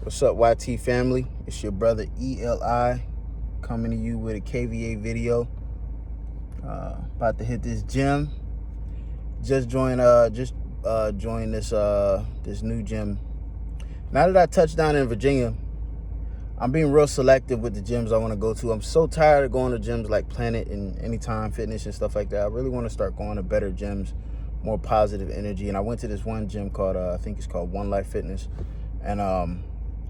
What's up, YT family? It's your brother ELI coming to you with a KVA video. About to hit this gym. Just joined this new gym. Now that I touched down in Virginia, I'm being real selective with the gyms I want to go to. I'm so tired of going to gyms like Planet and Anytime Fitness and stuff like that. I really want to start going to better gyms, more positive energy. And I went to this one gym called I think it's called One Life Fitness, and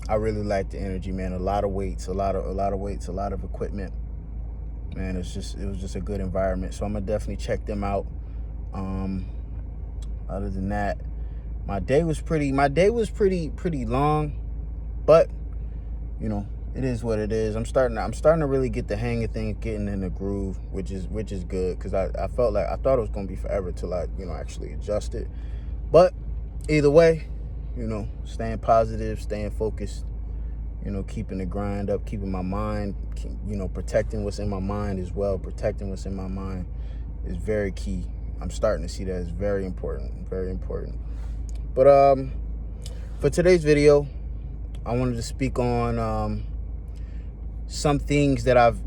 I really like the energy, man. A lot of weights, a lot of equipment. Man, it was just a good environment. So I'm gonna definitely check them out. Other than that, my day was pretty long, but you know, it is what it is. I'm starting to really get the hang of things, getting in the groove, which is good, because I felt like I thought it was gonna be forever till I actually adjust it. But either way, staying positive, staying focused, keeping the grind up, keeping my mind, protecting what's in my mind as well. Protecting what's in my mind is very key. I'm starting to see that as very important, very important. But for today's video, I wanted to speak on some things that I've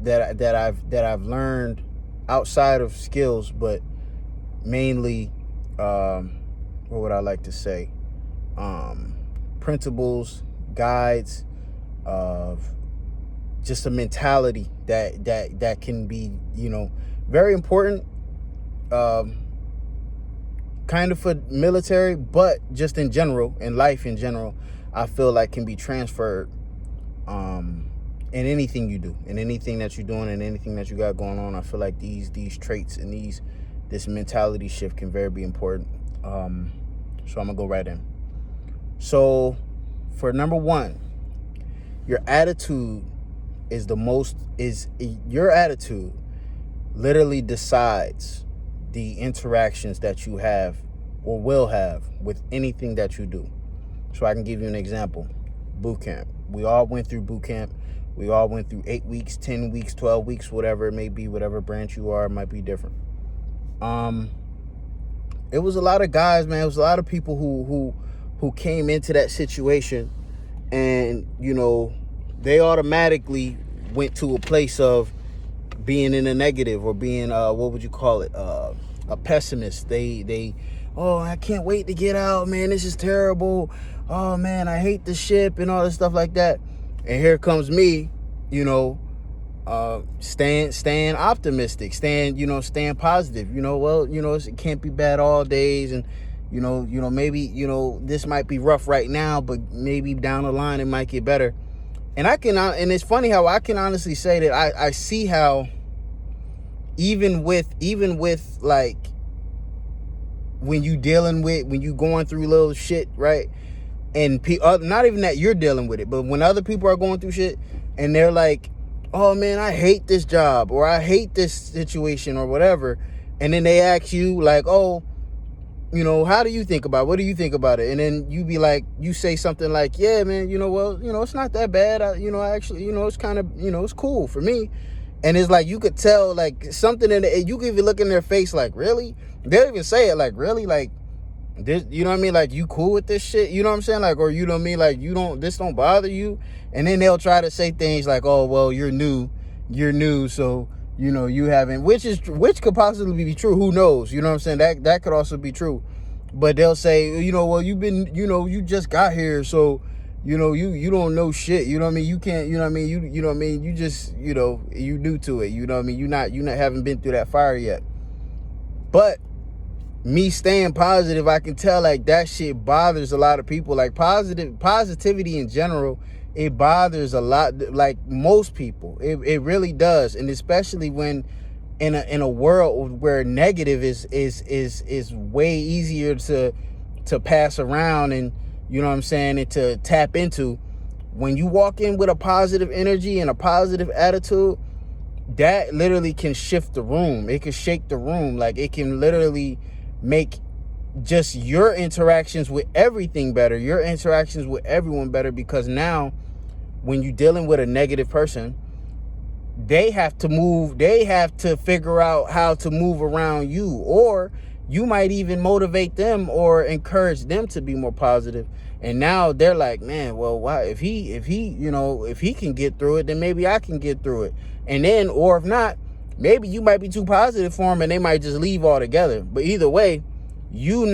learned outside of skills, but mainly, what would I like to say? Principles, guides of just a mentality that can be, very important, kind of for military, but just in general, in life in general, I feel like can be transferred in anything you do, in anything that you're doing, and anything that you got going on. I feel like these traits and this mentality shift can very be important. So I'm gonna go right in. So for number one, your attitude your attitude literally decides the interactions that you have or will have with anything that you do. So I can give you an example. Boot camp. We all went through boot camp. We all went through 8 weeks, 10 weeks, 12 weeks, whatever it may be, whatever branch you are, it might be different. It was a lot of guys, man. It was a lot of people who came into that situation, and they automatically went to a place of being in a negative, or being what would you call it, a pessimist. They oh, I can't wait to get out, man, this is terrible, oh man, I hate the ship, and all this stuff like that. And here comes me, staying optimistic, staying positive. It can't be bad all days, and maybe this might be rough right now, but maybe down the line it might get better. And and it's funny how I can honestly say that I see how even with like when you going through little shit, right? And not even that you're dealing with it, but when other people are going through shit and they're like, oh man, I hate this job, or I hate this situation, or whatever, and then they ask you like, oh, how do you think about it? What do you think about it? And then you be like, you say something like, yeah, man, it's not that bad. I actually, it's kind of, it's cool for me. And it's like, you could tell like something you could even look in their face like, really? They'll even say it like, really? Like, this, you know what I mean? Like, you cool with this shit? You know what I'm saying? Like, or you know what I mean? Like, this don't bother you? And then they'll try to say things like, oh, well, you're new, so you haven't, which could possibly be true. Who knows? You know what I'm saying? That could also be true. But they'll say, well, you've been, you just got here, so, you don't know shit. You know what I mean? You can't, you know what I mean? You know what I mean? You just, you new to it. You know what I mean? You not haven't been through that fire yet. But me staying positive, I can tell like that shit bothers a lot of people. Like positivity in general, it bothers a lot, like most people. It really does. And especially when in a world where negative is way easier to pass around, and you know what I'm saying, and to tap into. When you walk in with a positive energy and a positive attitude, that literally can shift the room. It can shake the room. Like, it can literally make just your interactions with everything better, your interactions with everyone better, because now when you're dealing with a negative person, they have to figure out how to move around you, or you might even motivate them or encourage them to be more positive. And now they're like, man, well, why, if he if he can get through it, then maybe I can get through it. And then, or if not, maybe you might be too positive for them and they might just leave altogether. But either way, you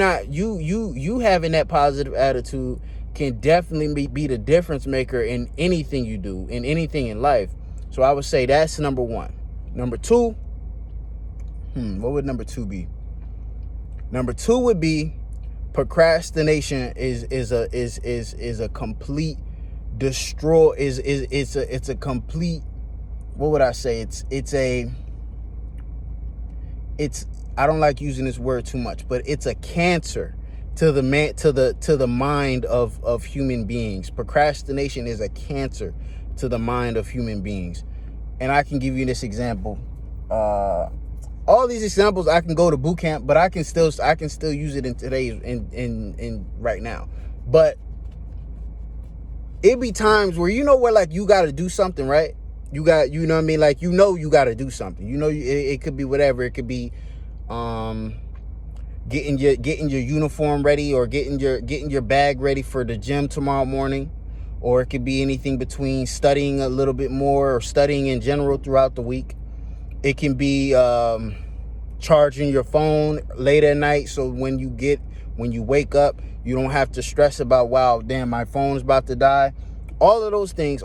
having that positive attitude can definitely be the difference maker in anything you do, in anything in life. So I would say that's number one. Number two, what would number two be? Number two would be procrastination is a complete destroy, it's a complete, what would I say? It's I don't like using this word too much, but it's a cancer to the mind of human beings. Procrastination is a cancer to the mind of human beings. And I can give you this example. All these examples, I can go to boot camp, but I can still use it in today's in right now. But it be times where where like you got to do something, right? You got, you know what I mean? Like, you got to do something. It could be whatever. It could be getting your uniform ready, or getting your bag ready for the gym tomorrow morning, or it could be anything between studying a little bit more or studying in general throughout the week. It can be charging your phone late at night, so when you wake up, you don't have to stress about, wow, damn, my phone's about to die. All of those things,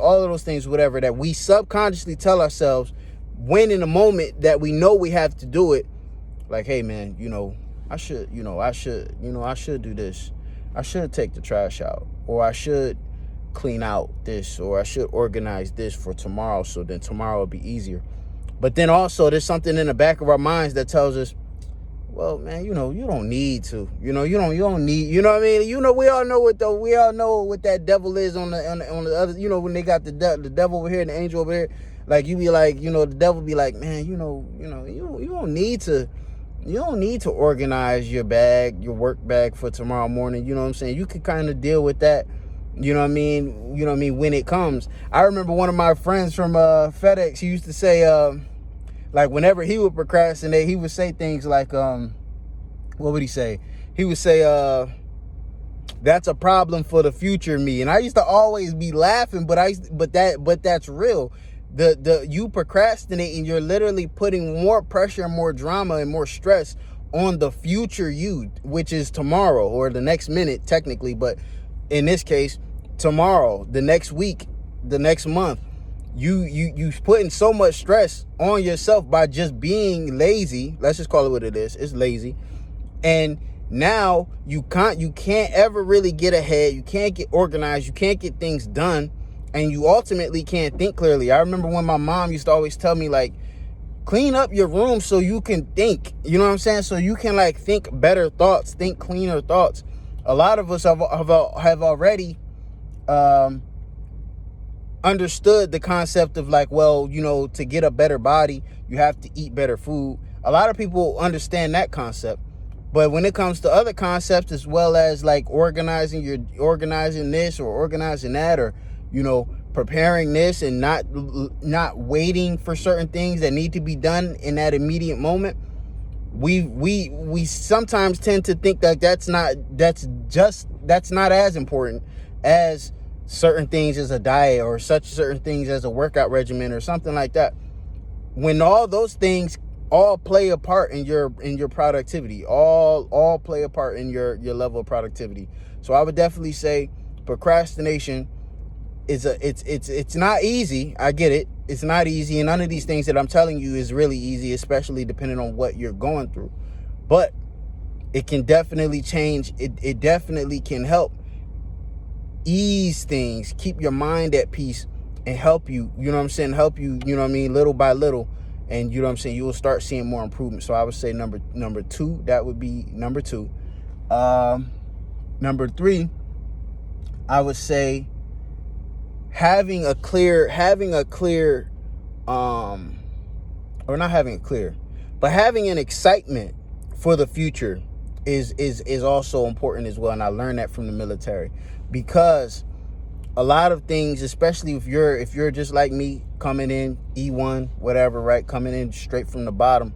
whatever, that we subconsciously tell ourselves when in a moment that we know we have to do it. Like, hey man, I should do this. I should take the trash out, or I should clean out this, or I should organize this for tomorrow, so then tomorrow will be easier. But then also there's something in the back of our minds that tells us, well, man, you don't need to. You don't need, you know what I mean? We all know what that devil is on the other, when they got the devil over here and the angel over here. Like, you be like, the devil be like, man, you don't need to. You don't need to organize your work bag for tomorrow morning. You know what I'm saying? You can kind of deal with that. You know what I mean? When it comes. I remember one of my friends from FedEx, he used to say, like, whenever he would procrastinate, he would say things like, what would he say? He would say, that's a problem for the future me. And I used to always be laughing, but that's real. You procrastinating, you're literally putting more pressure, more drama, and more stress on the future you, which is tomorrow, or the next minute technically, but in this case, tomorrow, the next week, the next month. You putting so much stress on yourself by just being lazy. Let's just call it what it is. It's lazy. And now you can't ever really get ahead. You can't get organized. You can't get things done. And you ultimately can't think clearly. I remember when my mom used to always tell me, like, clean up your room so you can think. You know what I'm saying? So you can, like, think better thoughts, think cleaner thoughts. A lot of us have already understood the concept of, like, well, to get a better body, you have to eat better food. A lot of people understand that concept. But when it comes to other concepts, as well as, like, organizing this or organizing that, or preparing this, and not waiting for certain things that need to be done in that immediate moment, we sometimes tend to think that that's not as important as certain things as a diet, or certain things as a workout regimen, or something like that. When all those things all play a part in your productivity, all play a part in your level of productivity. So I would definitely say procrastination it's not easy. I get it. It's not easy, and none of these things that I'm telling you is really easy, especially depending on what you're going through. But it can definitely change. It definitely can help ease things, keep your mind at peace, and help you, help you, little by little. And you will start seeing more improvement. So I would say number two, that would be number two. Number three, I would say having an excitement for the future is also important as well. And I learned that from the military, because a lot of things, especially if you're just like me, coming in E1, whatever, right? Coming in straight from the bottom.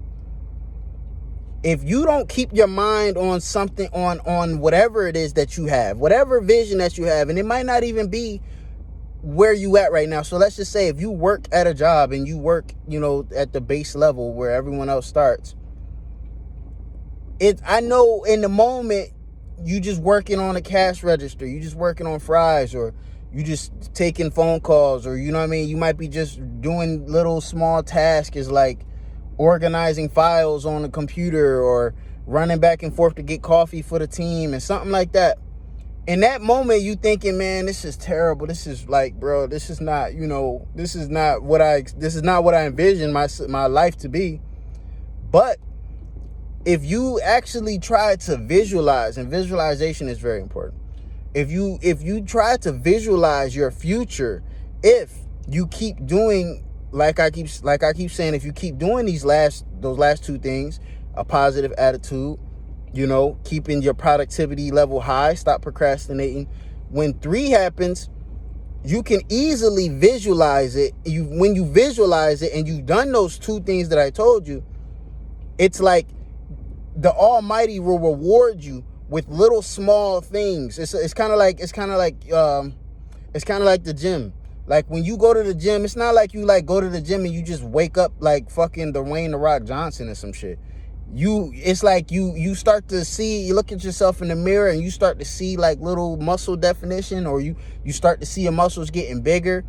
if you don't keep your mind on something, on whatever it is that you have, whatever vision that you have, and it might not even be where you at right now. So let's just say if you work at a job and you work, at the base level where everyone else starts, I know in the moment you just working on a cash register, you just working on fries, or you just taking phone calls, or you might be just doing little small tasks like organizing files on the computer or running back and forth to get coffee for the team and something like that. In that moment, you thinking, man, this is terrible. This is like, bro, this is not what I envisioned my life to be. But if you actually try to visualize, and visualization is very important. If you try to visualize your future, if you keep doing, like I keep saying, if you keep doing those last two things, a positive attitude, keeping your productivity level high, stop procrastinating. When 3 happens, you can easily visualize it. When you visualize it and you've done those 2 things that I told you, it's like the Almighty will reward you with little small things. It's kind of like the gym. Like when you go to the gym, it's not like you go to the gym and you just wake up like fucking Dwayne The Rock Johnson or some shit. It's like you start to see, you look at yourself in the mirror and you start to see like little muscle definition, or you start to see your muscles getting bigger.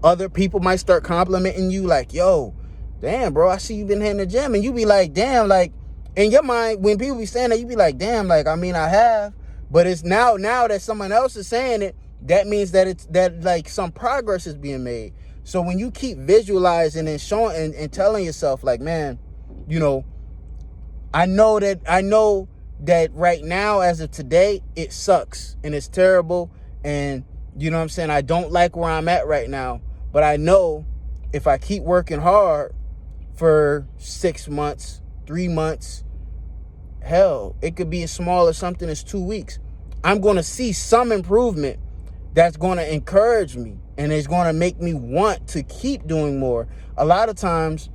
Other people might start complimenting you like, yo, damn, bro, I see you been hitting the gym. And you be like, damn, like in your mind, when people be saying that, you be like, damn, like, I mean, I have. But it's now that someone else is saying it, that means that like some progress is being made. So when you keep visualizing and showing and telling yourself like, man, I know that right now, as of today, it sucks and it's terrible. And I don't like where I'm at right now. But I know if I keep working hard for 6 months, 3 months, hell, it could be as small as something as 2 weeks, I'm going to see some improvement that's going to encourage me and it's going to make me want to keep doing more. A lot of times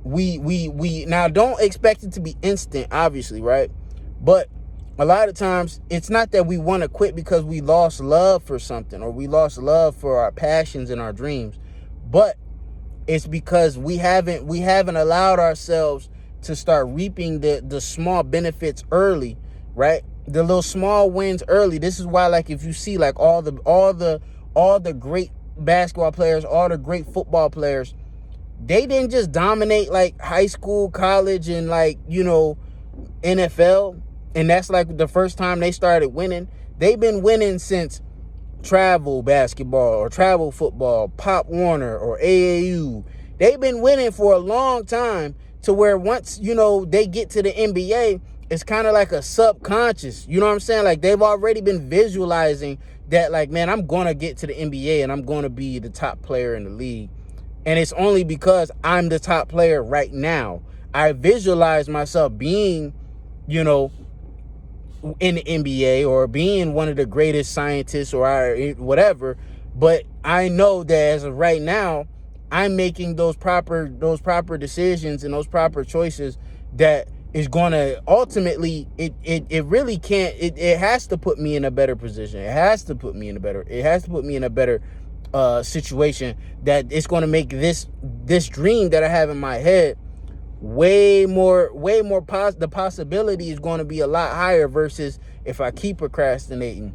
we now don't expect it to be instant, obviously, right? But a lot of times it's not that we want to quit because we lost love for something, or we lost love for our passions and our dreams, but it's because we haven't allowed ourselves to start reaping the small benefits early, right? The little small wins early. This is why, like, if you see like all the great basketball players, all the great football players, they didn't just dominate like high school, college, and like, NFL, and that's like the first time they started winning. They've been winning since travel basketball or travel football, Pop Warner or AAU. They've been winning for a long time, to where once, they get to the NBA, it's kind of like a subconscious, you know what I'm saying? Like they've already been visualizing that, like, man, I'm going to get to the NBA and I'm going to be the top player in the league. And it's only because I'm the top player right now. I visualize myself being, in the NBA, or being one of the greatest scientists, or whatever. But I know that as of right now, I'm making those proper decisions and those proper choices that is going to ultimately, it really can't, it has to put me in a better position. It has to put me in a better situation, that it's going to make this dream that I have in my head way more the possibility is going to be a lot higher, versus if I keep procrastinating,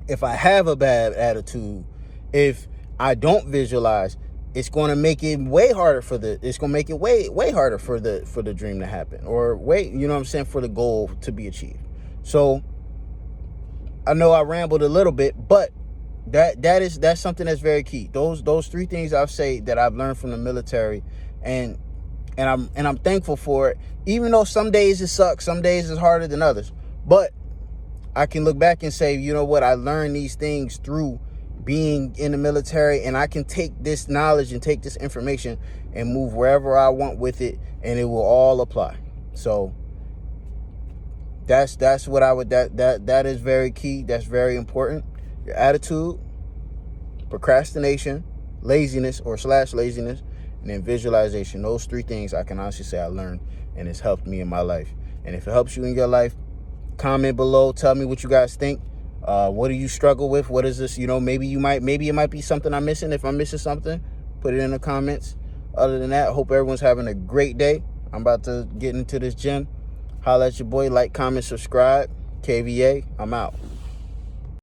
if I have a bad attitude, if I don't visualize. It's going to make it way harder for the dream to happen, or for the goal to be achieved. So I know I rambled a little bit, but that's something that's very key. Those 3 things I've say that I've learned from the military, and I'm thankful for it. Even though some days it sucks, some days it's harder than others, but I can look back and say, you know what, I learned these things through being in the military, and I can take this knowledge and take this information and move wherever I want with it, and it will all apply. So that's what I would, that is very key. That's very important. Your attitude, procrastination, laziness or /laziness, and then visualization. Those 3 things I can honestly say I learned, and it's helped me in my life. And if it helps you in your life, comment below. Tell me what you guys think. What do you struggle with? What is this? You know, maybe it might be something I'm missing. If I'm missing something, put it in the comments. Other than that, I hope everyone's having a great day. I'm about to get into this gym. Holla at your boy. Like, comment, subscribe. KVA, I'm out.